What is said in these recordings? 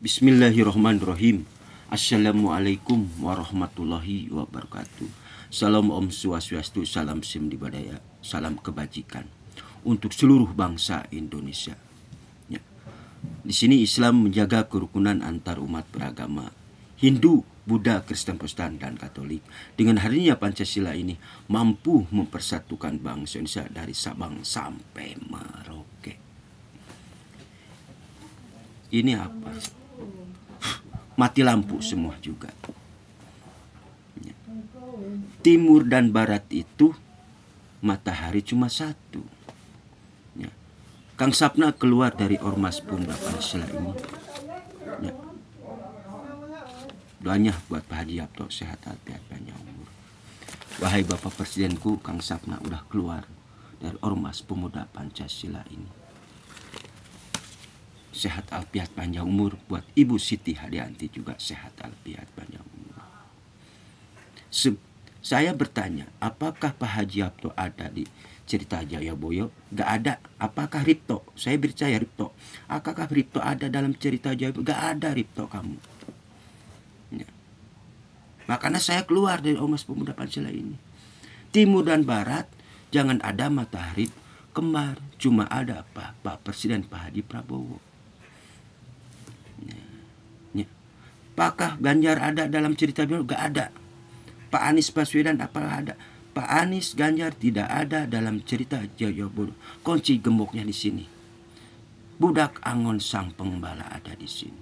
Bismillahirrahmanirrahim. Assalamualaikum warahmatullahi wabarakatuh. Salam Om Swastiastu, salam Sim Dibadaya, salam kebajikan untuk seluruh bangsa Indonesia. Ya. Di sini Islam menjaga kerukunan antar umat beragama Hindu, Buddha, Kristen, Protestan, dan Katolik. Dengan hadirnya Pancasila ini mampu mempersatukan bangsa Indonesia dari Sabang sampai Merauke. Ini apa? Mati lampu semua juga. Ya. Timur dan barat itu matahari cuma satu. Ya. Kang Sapna keluar dari Ormas Pemuda Pancasila ini. Ya. Doanya buat Pak Haji Yapto, sehat walafiat panjang umur. Wahai Bapak Presidenku, Kang Sapna udah keluar dari Ormas Pemuda Pancasila ini. Sehat alfiat panjang umur buat Ibu Siti Hadianti juga, sehat alfiat panjang umur. Saya bertanya, apakah Pak Haji Yapto ada di cerita Jayaboyo? Gak ada. Apakah Ripto? Saya percaya Ripto. Apakah Ripto ada dalam cerita Jayaboyo? Gak ada Ripto kamu. Ya. Makanya saya keluar dari Ormas Pemuda Pancasila ini. Timur dan Barat jangan ada matahari kembar. Cuma ada apa? Pak Presiden Pak Haji Prabowo. Apakah Ganjar ada dalam cerita beliau? Gak ada. Pak Anies Baswedan apakah ada? Pak Anies, Ganjar tidak ada dalam cerita Jayaboyo. Kunci gemboknya di sini. Budak Angon sang pengembala ada di sini.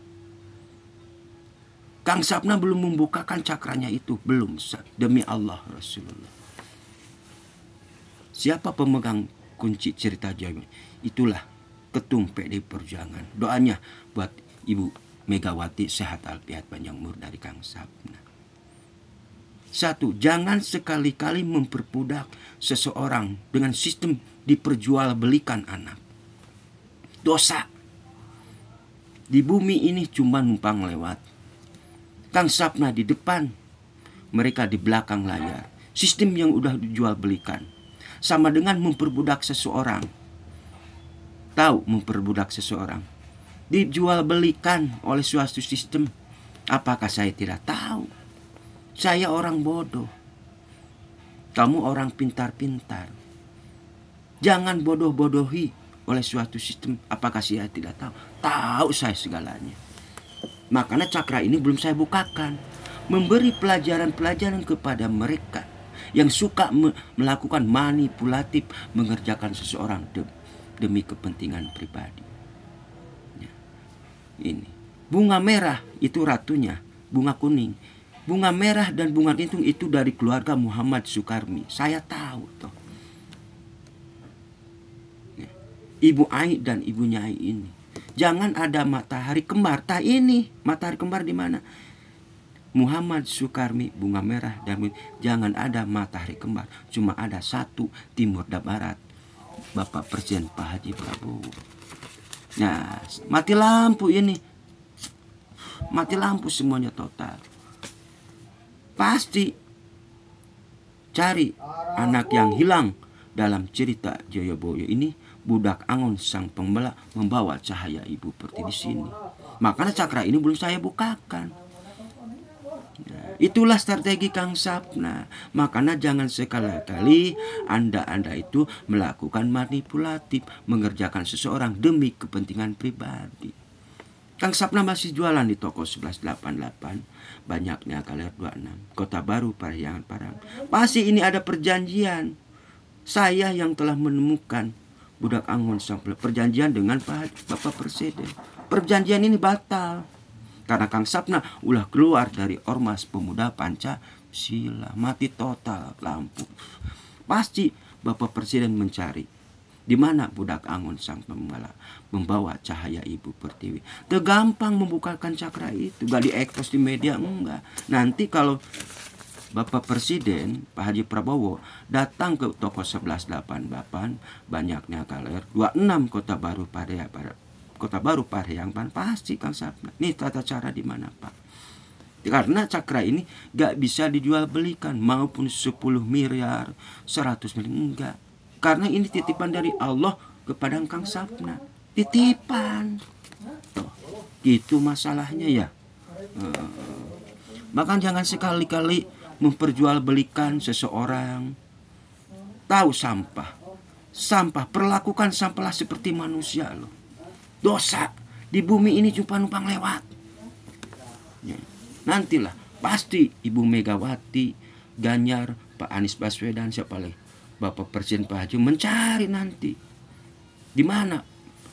Kang Sapna belum membukakan cakranya itu, belum. Demi Allah Rasulullah. Siapa pemegang kunci cerita Jayaboyo? Itulah ketum PD Perjuangan. Doanya buat Ibu Megawati, sehat alfiat panjang umur dari Kang Sapna. 1. Jangan sekali-kali memperbudak seseorang dengan sistem diperjualbelikan anak. Dosa. Di bumi ini cuma numpang lewat. Kang Sapna di depan, mereka di belakang layar. Sistem yang udah dijual belikan. Sama dengan memperbudak seseorang. Tahu memperbudak seseorang? Dijual belikan oleh suatu sistem. Apakah saya tidak tahu? Saya orang bodoh. Kamu orang pintar-pintar. Jangan bodoh-bodohi oleh suatu sistem. Apakah saya tidak tahu? Tahu saya segalanya. Makanya cakra ini belum saya bukakan. Memberi pelajaran-pelajaran kepada mereka yang suka melakukan manipulatif, mengerjakan seseorang demi kepentingan pribadi. Ini bunga merah itu ratunya, bunga kuning. Bunga merah dan bunga gintung itu dari keluarga Muhammad Sukarmi. Saya tahu toh. Ibu Ai dan ibunya Ai ini. Jangan ada matahari kembar. Tak ini matahari kembar di mana? Muhammad Sukarmi, bunga merah dan jangan ada matahari kembar. Cuma ada satu, timur dan barat. Bapak Presiden Pak Haji Prabowo. Nah, mati lampu ini. Mati lampu semuanya total. Pasti cari anak yang hilang dalam cerita Jayaboyo ini. Budak Angon sang pembela membawa cahaya ibu seperti di sini. Makanya cakra ini belum saya bukakan. Nah, itulah strategi Kang Sapna. Makanya jangan sekali-kali Anda itu melakukan manipulatif, mengerjakan seseorang demi kepentingan pribadi. Kang Sapna masih jualan di toko 1188, banyaknya Kaler 26, Kota Baru, Parahyangan, Parang. Pasti ini ada perjanjian. Saya yang telah menemukan Budak Angon sampai perjanjian dengan Bapak Presiden. Perjanjian ini batal. Karena Kang Sapna ulah keluar dari Ormas Pemuda Pancasila. Mati total lampu. Pasti Bapak Presiden mencari di mana Budak Angon sang pembala membawa cahaya Ibu Pertiwi. Gampang membukakan cakra itu. Gak diekspos di media, enggak. Nanti kalau Bapak Presiden Pak Haji Prabowo datang ke toko 1188, banyaknya Kaler 26, Kota Baru Parahyangan, pasti Kang Sapna. Nih tata cara di mana Pak? Karena cakra ini gak bisa dijual belikan, maupun 10 miliar, 100 miliar, enggak. Karena ini titipan dari Allah kepada Kang Sapna. Titipan. Tuh. Gitu masalahnya ya. Maka jangan sekali-kali memperjualbelikan seseorang. Tahu sampah. Sampah, perlakukan sampahlah seperti manusia loh. Dosa di bumi ini cuma numpang lewat. Ya. Nantilah pasti Ibu Megawati, Ganjar, Pak Anies Baswedan, siapa lagi, Bapak Presiden Pak Haji mencari nanti di mana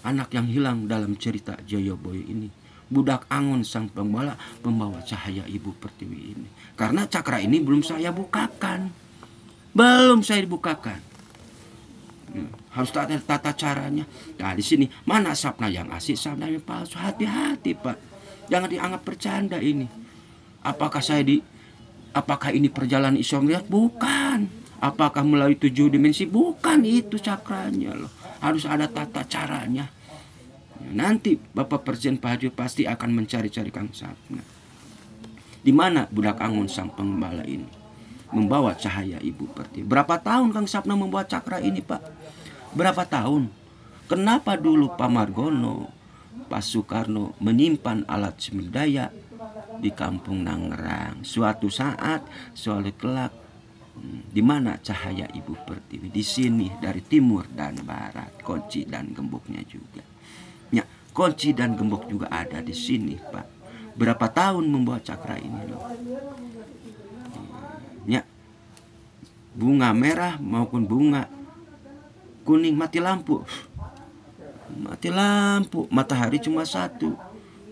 anak yang hilang dalam cerita Joyoboyo ini. Budak Angon sang pembawa cahaya Ibu Pertiwi ini. Karena cakra ini belum saya bukakan. Belum saya bukakan. Harus tata caranya. Nah di sini mana sapna yang asli, sapna yang palsu. Hati-hati Pak. Jangan dianggap bercanda ini. Apakah ini perjalanan isomriat? Bukan. Apakah melalui 7 dimensi? Bukan, itu cakranya loh. Harus ada tata caranya. Nanti Bapak Presiden Pak Haji pasti akan mencari-cari Kang Sapna. Di mana budak Angon sang pembala ini membawa cahaya Ibu Pertiwi. Berapa tahun Kang Sapna membawa cakra ini Pak? Berapa tahun? Kenapa dulu Pak Margono, Pak Soekarno menyimpan alat semidaya di kampung Nangerang? Suatu saat, suatu kelak, di mana cahaya Ibu Pertiwi? Di sini, dari timur dan barat, kunci dan gemboknya juga. Ya, kunci dan gembok juga ada di sini Pak. Berapa tahun membawa cakra ini loh. Ya, bunga merah maupun bunga kuning mati lampu. Mati lampu, matahari cuma satu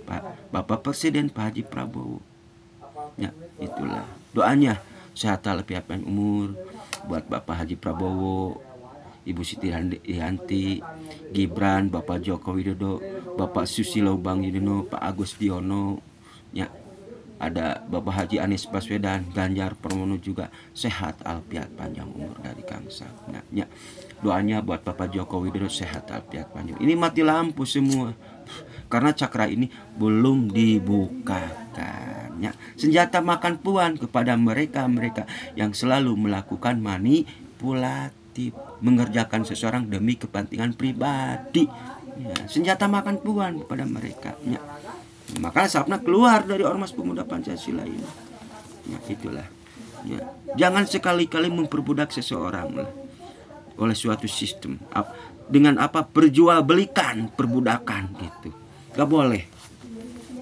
Pak, Bapak Presiden Pak Haji Prabowo. Ya, itulah doanya, sehat walafiat panjang umur buat Bapak Haji Prabowo, Ibu Siti Yanti, Gibran, Bapak Joko Widodo, Bapak Susilo Bambang Yudhoyono, Pak Agus Diono, ya, ada Bapak Haji Anies Baswedan, Ganjar Pranowo juga sehat walafiat panjang umur dari Kang Sapna. Ya, doanya buat Bapak Joko Widodo sehat walafiat panjang. Ini mati lampu semua karena cakra ini belum dibukakan. Ya, senjata makan puan kepada mereka yang selalu melakukan manipulatif, mengerjakan seseorang demi kepentingan pribadi. Ya, senjata makan puan kepada mereka. Ya. Maka Sapna keluar dari Ormas Pemuda Pancasila ini. Ya, itulah. Ya. Jangan sekali-kali memperbudak seseorang lah, oleh suatu sistem. Dengan apa? Perjualbelikan, perbudakan gitu. Gak boleh.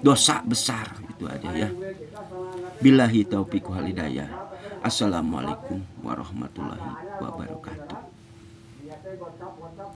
Dosa besar itu aja ya. Billahi taufiq wal hidayah. Assalamualaikum warahmatullahi wabarakatuh.